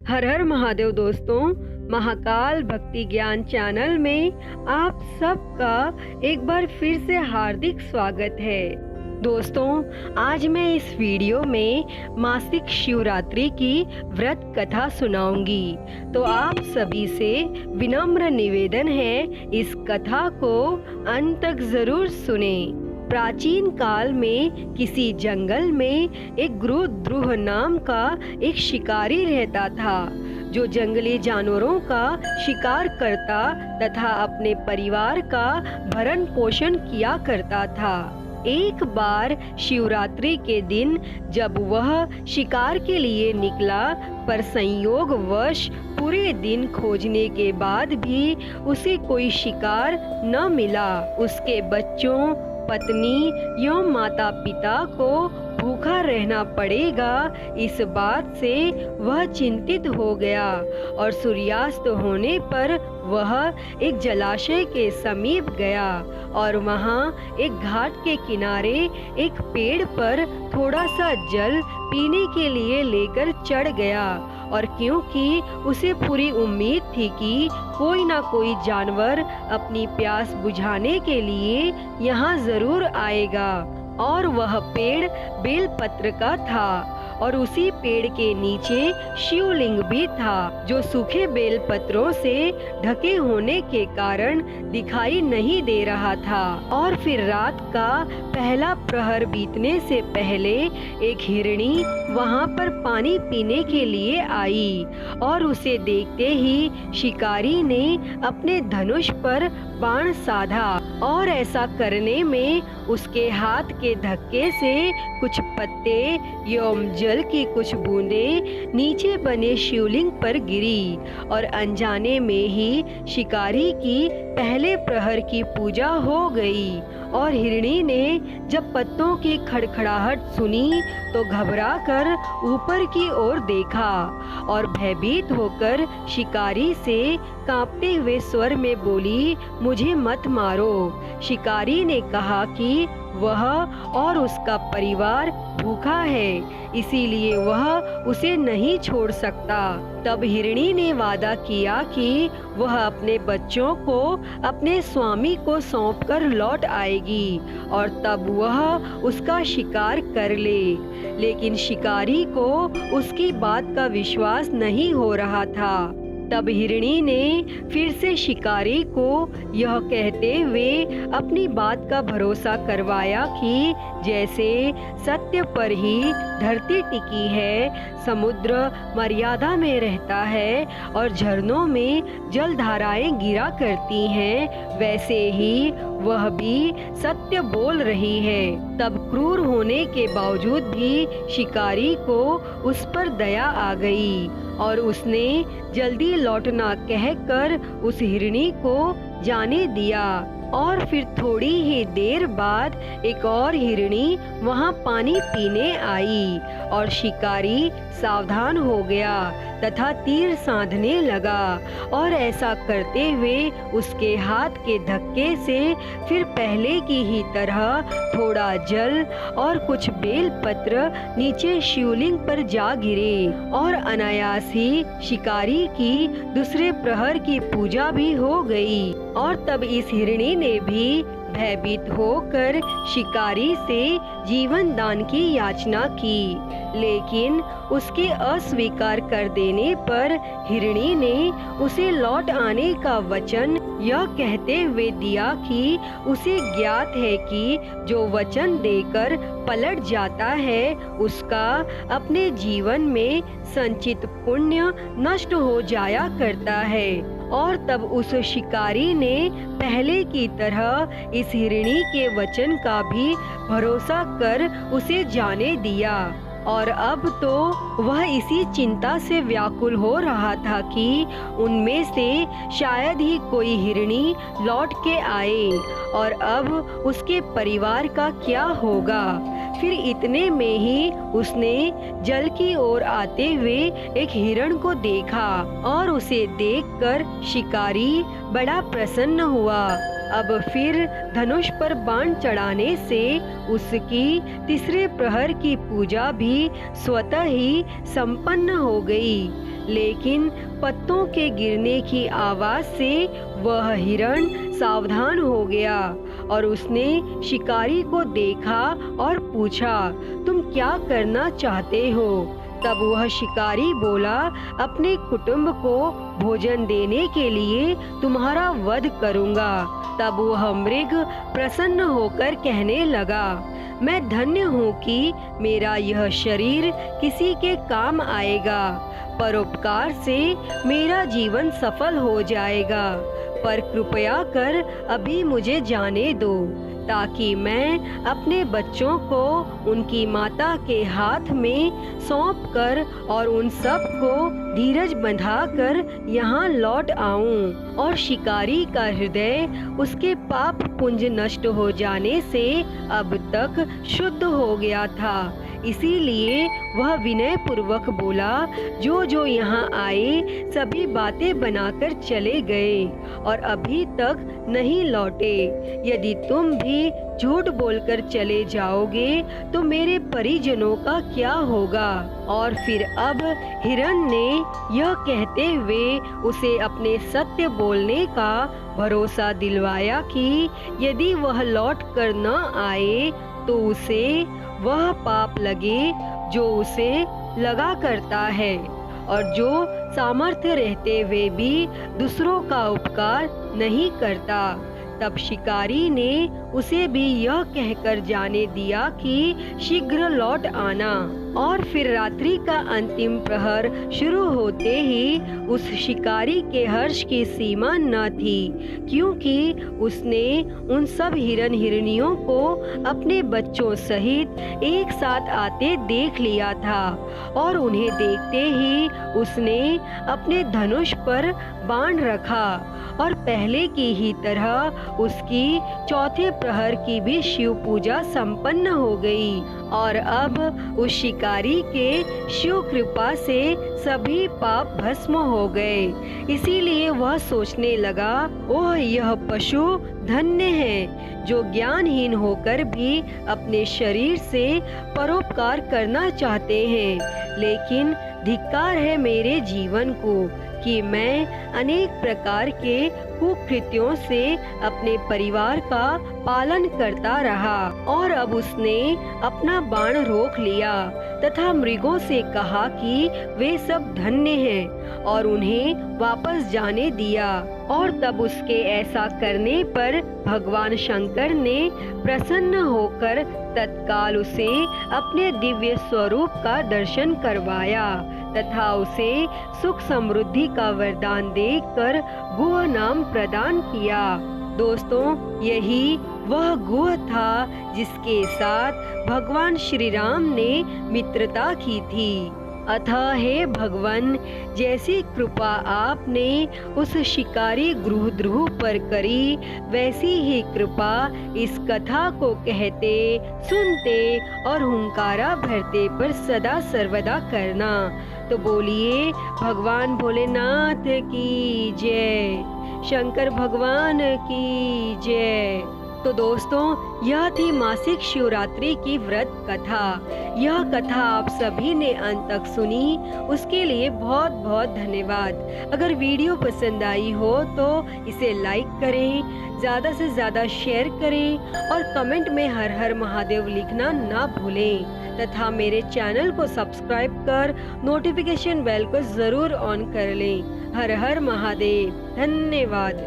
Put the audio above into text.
हर हर महादेव दोस्तों, महाकाल भक्ति ज्ञान चैनल में आप सबका एक बार फिर से हार्दिक स्वागत है। दोस्तों, आज मैं इस वीडियो में मासिक शिवरात्रि की व्रत कथा सुनाऊंगी। तो आप सभी से विनम्र निवेदन है, इस कथा को अंत तक जरूर सुने। प्राचीन काल में किसी जंगल में एक गुरुद्रुह नाम का एक शिकारी रहता था, जो जंगली जानवरों का शिकार करता तथा अपने परिवार का भरण पोषण किया करता था। एक बार शिवरात्रि के दिन जब वह शिकार के लिए निकला, पर संयोगवश पूरे दिन खोजने के बाद भी उसे कोई शिकार न मिला। उसके बच्चों, पत्नी एवं माता पिता को भूखा रहना पड़ेगा, इस बात से वह चिंतित हो गया और सूर्यास्त होने पर वह एक जलाशय के समीप गया और वहाँ एक घाट के किनारे एक पेड़ पर थोड़ा सा जल पीने के लिए लेकर चढ़ गया। और क्योंकि उसे पूरी उम्मीद थी कि कोई ना कोई जानवर अपनी प्यास बुझाने के लिए यहाँ जरूर आएगा, और वह पेड़ बेलपत्र का था और उसी पेड़ के नीचे शिवलिंग भी था, जो सूखे बेलपत्रों से ढके होने के कारण दिखाई नहीं दे रहा था। और फिर रात का पहला प्रहर बीतने से पहले एक हिरणी वहां पर पानी पीने के लिए आई, और उसे देखते ही शिकारी ने अपने धनुष पर बाण साधा, और ऐसा करने में उसके हाथ के धक्के से कुछ पत्ते एवं जल की कुछ बूंदें नीचे बने शिवलिंग पर गिरी, और अनजाने में ही शिकारी की पहले प्रहर की पूजा हो गई। और हिरणी ने जब पत्तों की खड़खड़ाहट सुनी तो घबराकर ऊपर की ओर देखा और भयभीत होकर शिकारी से कांपते हुए स्वर में बोली, मुझे मत मारो। शिकारी ने कहा कि वह और उसका परिवार भूखा है, इसीलिए वह उसे नहीं छोड़ सकता। तब हिरणी ने वादा किया कि वह अपने बच्चों को अपने स्वामी को सौंपकर लौट आएगी, और तब वह उसका शिकार कर ले। लेकिन शिकारी को उसकी बात का विश्वास नहीं हो रहा था। तब हिरणी ने फिर से शिकारी को यह कहते हुए अपनी बात का भरोसा करवाया कि जैसे सत्य पर ही धरती टिकी है, समुद्र मर्यादा में रहता है और झरनों में जलधाराएं गिरा करती हैं, वैसे ही वह भी सत्य बोल रही है। तब क्रूर होने के बावजूद भी शिकारी को उस पर दया आ गई, और उसने जल्दी लौटना कहकर उस हिरणी को जाने दिया। और फिर थोड़ी ही देर बाद एक और हिरणी वहां पानी पीने आई, और शिकारी सावधान हो गया तथा तीर साधने लगा, और ऐसा करते हुए उसके हाथ के धक्के से फिर पहले की ही तरह थोड़ा जल और कुछ बेलपत्र नीचे शिवलिंग पर जा गिरे, और अनायास ही शिकारी की दूसरे प्रहर की पूजा भी हो गई। और तब इस हिरणी ने भी भयभीत होकर शिकारी से जीवन दान की याचना की, लेकिन उसके अस्वीकार कर देने पर हिरणी ने उसे लौट आने का वचन यह कहते हुए दिया कि उसे ज्ञात है कि जो वचन देकर पलट जाता है, उसका अपने जीवन में संचित पुण्य नष्ट हो जाया करता है। और तब उस शिकारी ने पहले की तरह इस हिरणी के वचन का भी भरोसा कर उसे जाने दिया। और अब तो वह इसी चिंता से व्याकुल हो रहा था कि उनमें से शायद ही कोई हिरणी लौट के आए, और अब उसके परिवार का क्या होगा। फिर इतने में ही उसने जल की ओर आते हुए एक हिरण को देखा, और उसे देखकर शिकारी बड़ा प्रसन्न हुआ अब फिर धनुष पर बाण चढ़ाने से उसकी तीसरे प्रहर की पूजा भी स्वतः ही संपन्न हो गई। लेकिन पत्तों के गिरने की आवाज से वह हिरण सावधान हो गया और उसने शिकारी को देखा और पूछा, तुम क्या करना चाहते हो? तब वह शिकारी बोला, अपने कुटुंब को भोजन देने के लिए तुम्हारा वध करूंगा। तब वह मृग प्रसन्न होकर कहने लगा, मैं धन्य हूँ कि मेरा यह शरीर किसी के काम आएगा। परोपकार से मेरा जीवन सफल हो जाएगा, पर कृपया कर अभी मुझे जाने दो, ताकि मैं अपने बच्चों को उनकी माता के हाथ में सौंप कर और उन सब को धीरज बंधाकर यहाँ लौट आऊं। और शिकारी का हृदय उसके पाप पुंज नष्ट हो जाने से अब तक शुद्ध हो गया था। इसीलिए वह विनय पूर्वक बोला, जो जो यहाँ आए सभी बातें बनाकर चले गए और अभी तक नहीं लौटे। यदि तुम भी झूठ बोलकर चले जाओगे तो मेरे परिजनों का क्या होगा? और फिर अब हिरण ने यह कहते हुए उसे अपने सत्य बोलने का भरोसा दिलवाया कि यदि वह लौट कर न आए तो उसे वह पाप लगे जो उसे लगा करता है और जो सामर्थ्य रहते हुए भी दूसरों का उपकार नहीं करता। तब शिकारी ने उसे भी यह कहकर जाने दिया कि शीघ्र लौट आना। और फिर रात्रि का अंतिम प्रहर शुरू होते ही उस शिकारी के हर्ष की सीमा न थी, क्योंकि उसने उन सब हिरण हिरनियों को अपने बच्चों सहित एक साथ आते देख लिया था। और उन्हें देखते ही उसने अपने धनुष पर बाण रखा और पहले की ही तरह उसकी चौथे प्रहर की भी शिव पूजा संपन्न हो गई। और अब उस शिकारी के शिव कृपा से सभी पाप भस्म हो गए। इसीलिए वह सोचने लगा, ओह यह पशु धन्य है जो ज्ञानहीन होकर भी अपने शरीर से परोपकार करना चाहते हैं। लेकिन धिक्कार है मेरे जीवन को कि मैं अनेक प्रकार के कुकृत्यों से अपने परिवार का पालन करता रहा। और अब उसने अपना बाण रोक लिया तथा मृगों से कहा कि वे सब धन्य हैं और उन्हें वापस जाने दिया। और तब उसके ऐसा करने पर भगवान शंकर ने प्रसन्न होकर तत्काल उसे अपने दिव्य स्वरूप का दर्शन करवाया तथा उसे सुख समृद्धि का वरदान देकर गुह नाम प्रदान किया। दोस्तों, यही वह गुह था जिसके साथ भगवान श्री राम ने मित्रता की थी। अतः हे भगवान, जैसी कृपा आपने उस शिकारी गृहद्रोह पर करी, वैसी ही कृपा इस कथा को कहते, सुनते और हुंकारा भरते पर सदा सर्वदा करना। तो बोलिए भगवान भोलेनाथ की जय, शंकर भगवान की जय। तो दोस्तों, यह थी मासिक शिवरात्रि की व्रत कथा। यह कथा आप सभी ने अंत तक सुनी, उसके लिए बहुत बहुत धन्यवाद। अगर वीडियो पसंद आई हो तो इसे लाइक करें, ज़्यादा से ज़्यादा शेयर करें और कमेंट में हर हर महादेव लिखना ना भूलें तथा मेरे चैनल को सब्सक्राइब कर नोटिफिकेशन बेल को ज़रूर ऑन कर लें। हर हर महादेव। धन्यवाद।